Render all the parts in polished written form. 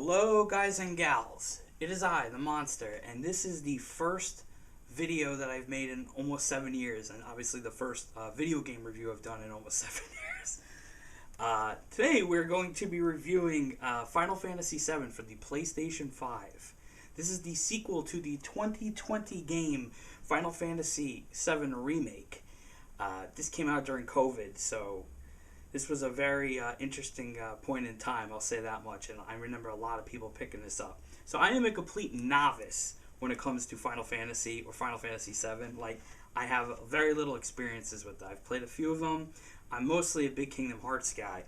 Hello guys and gals, it is I, the Monster, and this is the first video that I've made in almost 7 years, and obviously the first video game review I've done in almost 7 years. Today we're going to be reviewing Final Fantasy VII for the PlayStation 5. This is the sequel to the 2020 game Final Fantasy VII Remake. This came out during COVID, so this was a very interesting point in time, I'll say that much, and I remember a lot of people picking this up. So I am a complete novice when it comes to Final Fantasy or Final Fantasy VII. Like, I have very little experiences with that. I've played a few of them. I'm mostly a big Kingdom Hearts guy,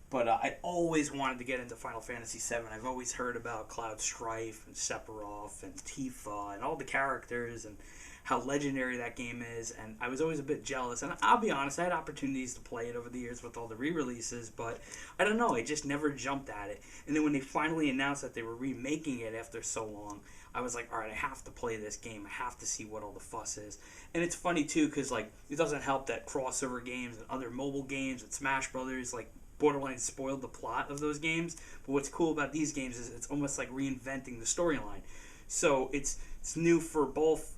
but I always wanted to get into Final Fantasy VII. I've always heard about Cloud Strife and Sephiroth and Tifa and all the characters and how legendary that game is, and I was always a bit jealous. And I'll be honest, I had opportunities to play it over the years with all the re-releases, but I don't know, I just never jumped at it. And then when they finally announced that they were remaking it after so long, I was like, alright, I have to play this game. I have to see what all the fuss is. And it's funny too, because like, it doesn't help that crossover games and other mobile games and Smash Brothers, like, borderline spoiled the plot of those games. But what's cool about these games is it's almost like reinventing the storyline. So it's new for both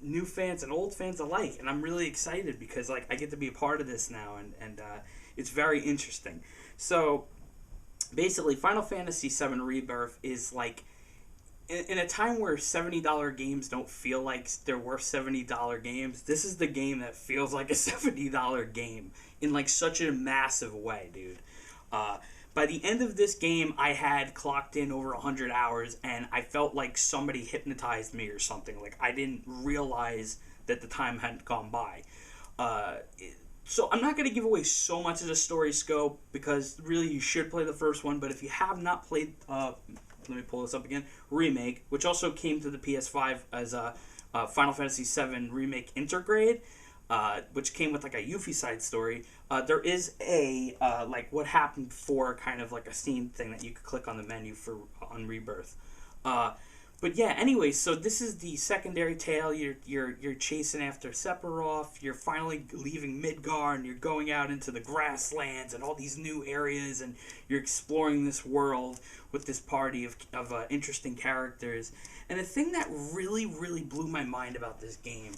new fans and old fans alike, and I'm really excited because like I get to be a part of this now, and it's very interesting. So basically, Final Fantasy VII Rebirth is like in a time where $70 games don't feel like they're worth $70 games. This is the game that feels like a $70 game in like such a massive way, dude. By the end of this game, I had clocked in over 100 hours, and I felt like somebody hypnotized me or something. Like, I didn't realize that the time hadn't gone by. So I'm not going to give away so much of the story scope, because really you should play the first one. But if you have not played, let me pull this up again, Remake, which also came to the PS5 as a Final Fantasy VII Remake Intergrade, which came with like a Yuffie side story. There is a like what happened before kind of like a scene thing that you could click on the menu for on Rebirth. But yeah, anyway, so this is the secondary tale. You're chasing after Sephiroth. You're finally leaving Midgar, and you're going out into the grasslands and all these new areas, and you're exploring this world with this party of interesting characters. And the thing that really blew my mind about this game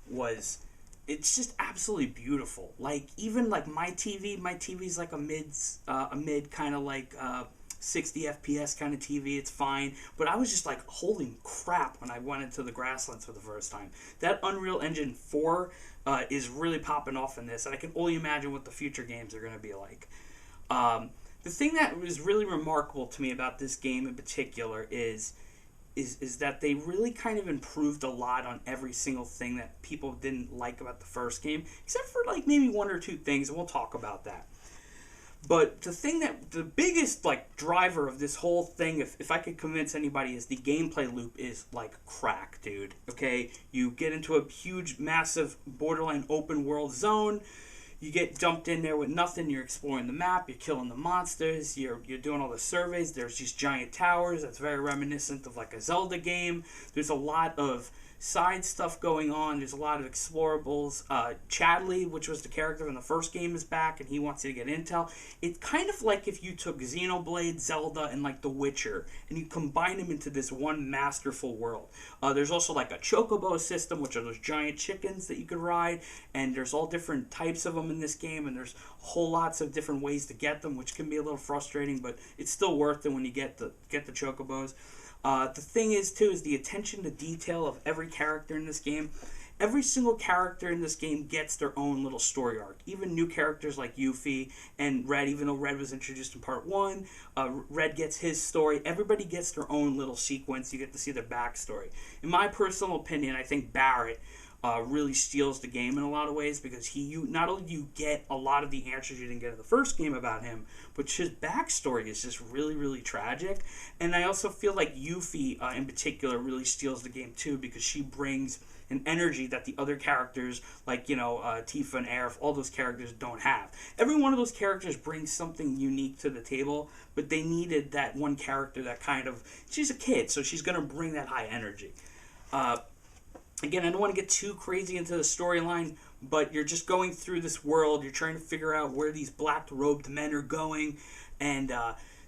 was it's just absolutely beautiful. Like, even like my TV's like a mid kind of like 60 FPS kind of TV. It's fine, but I was just like, holy crap, when I went into the grasslands for the first time. That Unreal Engine 4 is really popping off in this, and I can only imagine what the future games are going to be like. The thing that was really remarkable to me about this game in particular is that they really kind of improved a lot on every single thing that people didn't like about the first game, except for like maybe one or two things, and we'll talk about that. But the biggest like driver of this whole thing, if I could convince anybody, is the gameplay loop is like crack, dude. Okay, you get into a huge, massive, borderline open world zone. You get dumped in there with nothing. You're exploring the map. You're killing the monsters. You're doing all the surveys. There's these giant towers. That's very reminiscent of like a Zelda game. There's a lot of side stuff going on. There's a lot of explorables. Chadley, which was the character in the first game, is back, and he wants you to get intel. It's kind of like if you took Xenoblade, Zelda, and like The Witcher, and you combine them into this one masterful world. There's also like a chocobo system, which are those giant chickens that you could ride, and there's all different types of them in this game, and there's whole lots of different ways to get them, which can be a little frustrating, but it's still worth it when you get the chocobos. The thing is, too, is the attention to detail of every character in this game. Every single character in this game gets their own little story arc. Even new characters like Yuffie and Red, even though Red was introduced in part 1, Red gets his story. Everybody gets their own little sequence. You get to see their backstory. In my personal opinion, I think Barrett really steals the game in a lot of ways, because not only do you get a lot of the answers you didn't get in the first game about him, but his backstory is just really tragic. And I also feel like Yuffie in particular really steals the game too, because she brings an energy that the other characters, like, Tifa and Aerith, all those characters don't have. Every one of those characters brings something unique to the table, but they needed that one character that she's a kid, so she's going to bring that high energy. Again, I don't want to get too crazy into the storyline, but you're just going through this world. You're trying to figure out where these black-robed men are going, and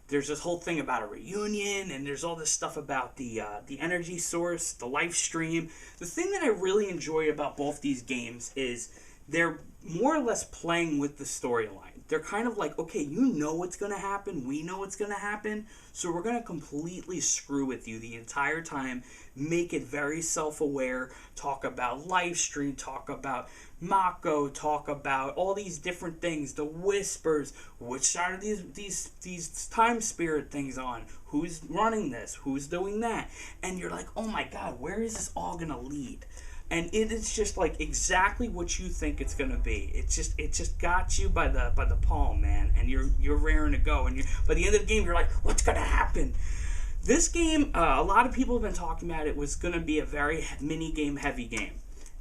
there's this whole thing about a reunion, and there's all this stuff about the energy source, the life stream. The thing that I really enjoy about both these games is they're more or less playing with the storyline. They're kind of like, okay, you know what's going to happen, we know what's going to happen, so we're going to completely screw with you the entire time, make it very self-aware, talk about live stream, talk about Mako, talk about all these different things, the whispers, which side are these time spirit things on, who's running this, who's doing that, and you're like, oh my god, where is this all going to lead? And it is just like exactly what you think it's gonna be. It just got you by the palm, man, and you're raring to go. And by the end of the game, you're like, what's gonna happen? This game, a lot of people have been talking about it was gonna be a very mini game heavy game,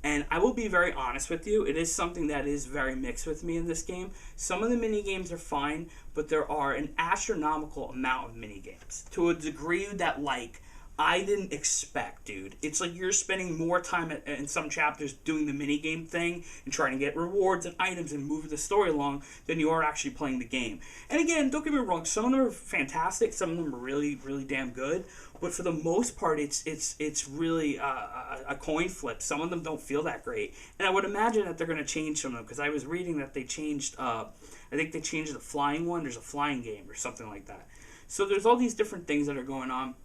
and I will be very honest with you. It is something that is very mixed with me in this game. Some of the mini games are fine, but there are an astronomical amount of mini games to a degree that like I didn't expect, dude. It's like you're spending more time in some chapters doing the minigame thing and trying to get rewards and items and move the story along than you are actually playing the game. And again, don't get me wrong, some of them are fantastic, some of them are really, really damn good, but for the most part, it's really a coin flip. Some of them don't feel that great. And I would imagine that they're going to change some of them, because I was reading that they changed, I think they changed the flying one. There's a flying game or something like that. So there's all these different things that are going on.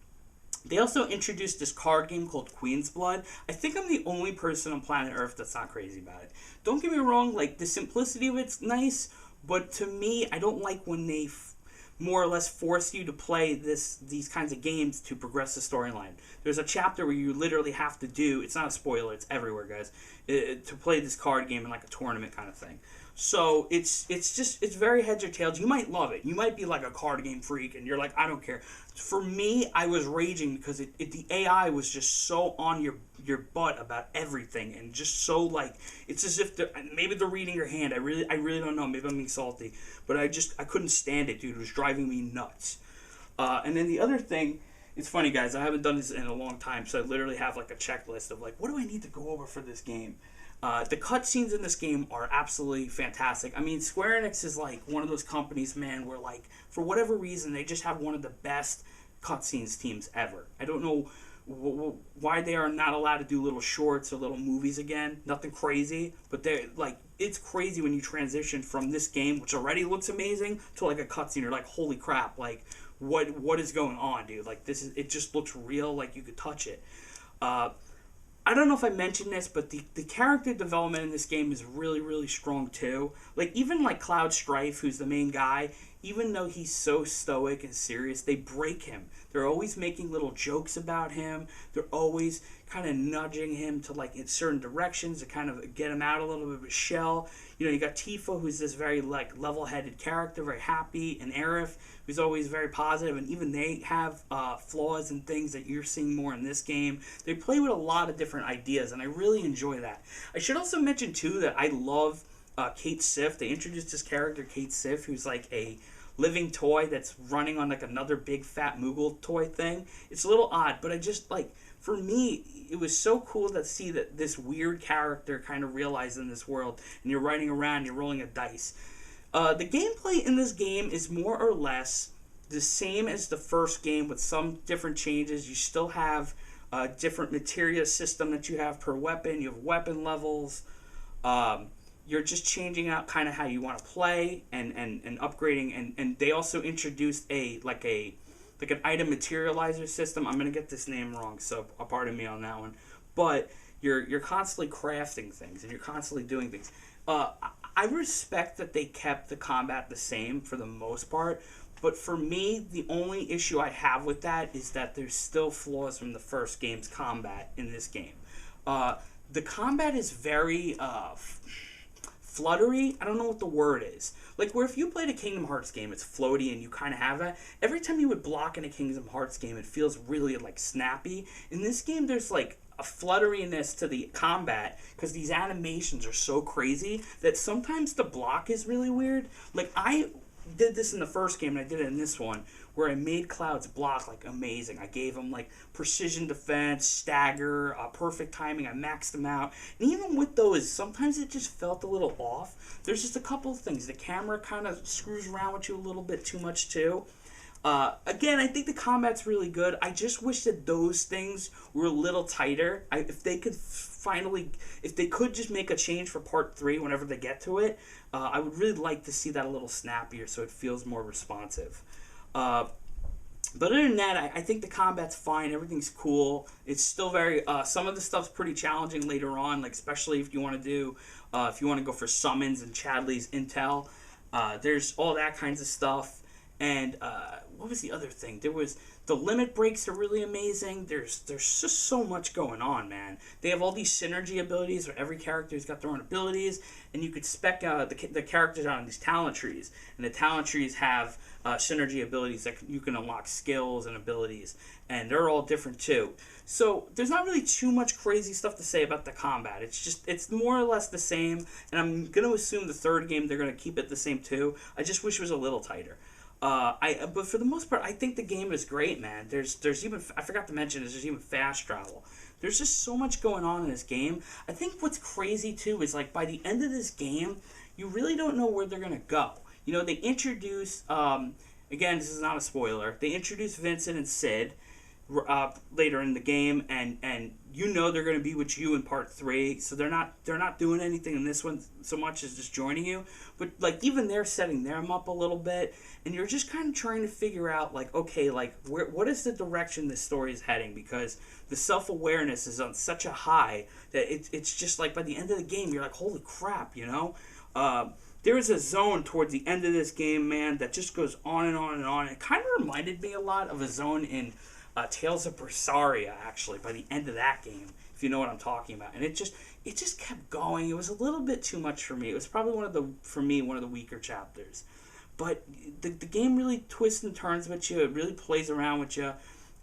They also introduced this card game called Queen's Blood. I think I'm the only person on planet Earth that's not crazy about it. Don't get me wrong, like, the simplicity of it's nice, but to me, I don't like when they more or less force you to play these kinds of games to progress the storyline. There's a chapter where you literally have to do, it's not a spoiler, it's everywhere, guys, to play this card game in like a tournament kind of thing. So it's very heads or tails. You might love it. You might be like a card game freak and you're like, I don't care. For me, I was raging because the AI was just so on your butt about everything, and just so like, it's as if maybe they're reading your hand. I really don't know. Maybe I'm being salty, but I couldn't stand it, dude. It was driving me nuts. And then the other thing, it's funny, guys, I haven't done this in a long time, so I literally have like a checklist of like, what do I need to go over for this game? The cutscenes in this game are absolutely fantastic. I mean, Square Enix is like one of those companies, man, where like, for whatever reason, they just have one of the best cutscenes teams ever. I don't know why they are not allowed to do little shorts or little movies again. Nothing crazy, but they're like, it's crazy when you transition from this game, which already looks amazing, to like a cutscene. You're like, holy crap, like what is going on, dude? Like, it just looks real, like you could touch it. I don't know if I mentioned this, but the character development in this game is really, really strong too. Like, even like Cloud Strife, who's the main guy, even though he's so stoic and serious, they break him. They're always making little jokes about him. They're always kind of nudging him to like in certain directions to kind of get him out a little bit of a shell. You know, you got Tifa, who's this very like level-headed character, very happy, and Aerith, who's always very positive, and even they have flaws and things that you're seeing more in this game. They play with a lot of different ideas, and I really enjoy that. I should also mention too that I love Kate Sif. They introduced this character, Kate Sif, who's like a living toy that's running on like another big fat Moogle toy thing. It's a little odd, but I just like, for me, it was so cool to see that this weird character kind of realized in this world, and you're riding around, you're rolling a dice. The gameplay in this game is more or less the same as the first game with some different changes. You still have a different materia system that you have per weapon. You have weapon levels. You're just changing out kind of how you want to play and upgrading. And they also introduced an item materializer system. I'm going to get this name wrong, so pardon me on that one. But you're constantly crafting things, and you're constantly doing things. I respect that they kept the combat the same for the most part, but for me, the only issue I have with that is that there's still flaws from the first game's combat in this game. The combat is very fluttery. I don't know what the word is. Like, where if you played a Kingdom Hearts game, it's floaty and you kind of have that. Every time you would block in a Kingdom Hearts game, it feels really, like, snappy. In this game, there's, like, a flutteriness to the combat because these animations are so crazy that sometimes the block is really weird. Like, I did this in the first game and I did it in this one where I made Cloud's block like amazing. I gave him like precision defense, stagger, perfect timing. I maxed them out, and even with those, sometimes it just felt a little off. There's just a couple of things. The camera kind of screws around with you a little bit too much too. Again, I think the combat's really good. I just wish that those things were a little tighter. If they could if they could just make a change for part 3 whenever they get to it, I would really like to see that a little snappier so it feels more responsive. But other than that, I think the combat's fine. Everything's cool. It's still very... some of the stuff's pretty challenging later on, like especially if you want to do... if you want to go for summons and Chadley's intel. There's all that kinds of stuff. And what was the other thing? There was... The limit breaks are really amazing. There's just so much going on, man. They have all these synergy abilities where every character's got their own abilities, and you could spec the characters out on these talent trees. And the talent trees have synergy abilities that you can unlock skills and abilities, and they're all different too. So there's not really too much crazy stuff to say about the combat. It's more or less the same, and I'm going to assume the third game they're going to keep it the same too. I just wish it was a little tighter. But for the most part, I think the game is great, man. There's even, I forgot to mention, there's even fast travel. There's just so much going on in this game. I think what's crazy too is like by the end of this game, you really don't know where they're gonna go. You know, they introduce, again, this is not a spoiler. They introduce Vincent and Sid later in the game, and you know they're going to be with you in part 3, so they're not doing anything in this one so much as just joining you, but like even they're setting them up a little bit, and you're just kind of trying to figure out like, okay, like what is the direction this story is heading, because the self-awareness is on such a high that it's just like by the end of the game you're like, holy crap, you know. There is a zone towards the end of this game, man, that just goes on and on and on. It kind of reminded me a lot of a zone in Tales of Berseria, actually, by the end of that game, if you know what I'm talking about. And it just kept going. It was a little bit too much for me. It was probably one of the weaker chapters. But the game really twists and turns with you. It really plays around with you,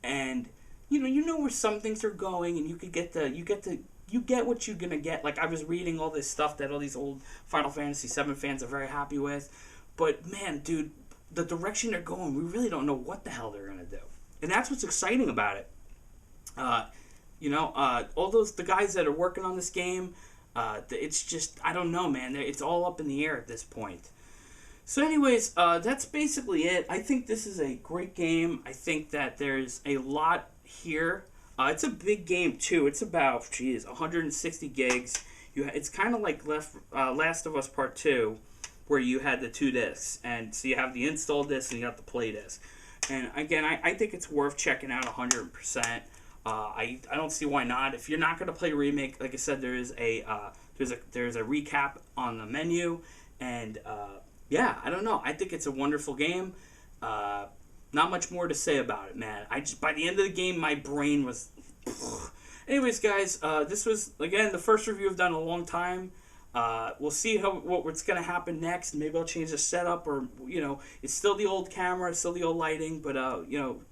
and you know where some things are going, and you get what you're gonna get. Like I was reading all this stuff that all these old Final Fantasy VII fans are very happy with, but man, dude, the direction they're going, we really don't know what the hell they're gonna do. And that's what's exciting about it. All the guys that are working on this game, it's just, I don't know, man. It's all up in the air at this point. So anyways, that's basically it. I think this is a great game. I think that there's a lot here. It's a big game, too. It's about, 160 gigs. It's kind of like Last of Us Part 2, where you had the 2 discs. And so you have the install disc and you got the play disc. And again, I think it's worth checking out 100%. I don't see why not. If you're not going to play Remake, like I said, there's a recap on the menu, and yeah, I don't know. I think it's a wonderful game. Not much more to say about it, man. By the end of the game, my brain was. Anyways, guys, this was again the first review I've done in a long time. We'll see what's going to happen next. Maybe I'll change the setup, or, it's still the old camera, still the old lighting, but,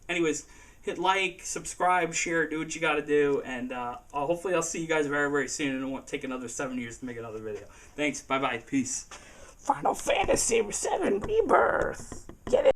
anyways, hit like, subscribe, share, do what you got to do, and hopefully I'll see you guys very, very soon, and it won't take another 7 years to make another video. Thanks, bye-bye, peace. Final Fantasy VII Rebirth! Get it!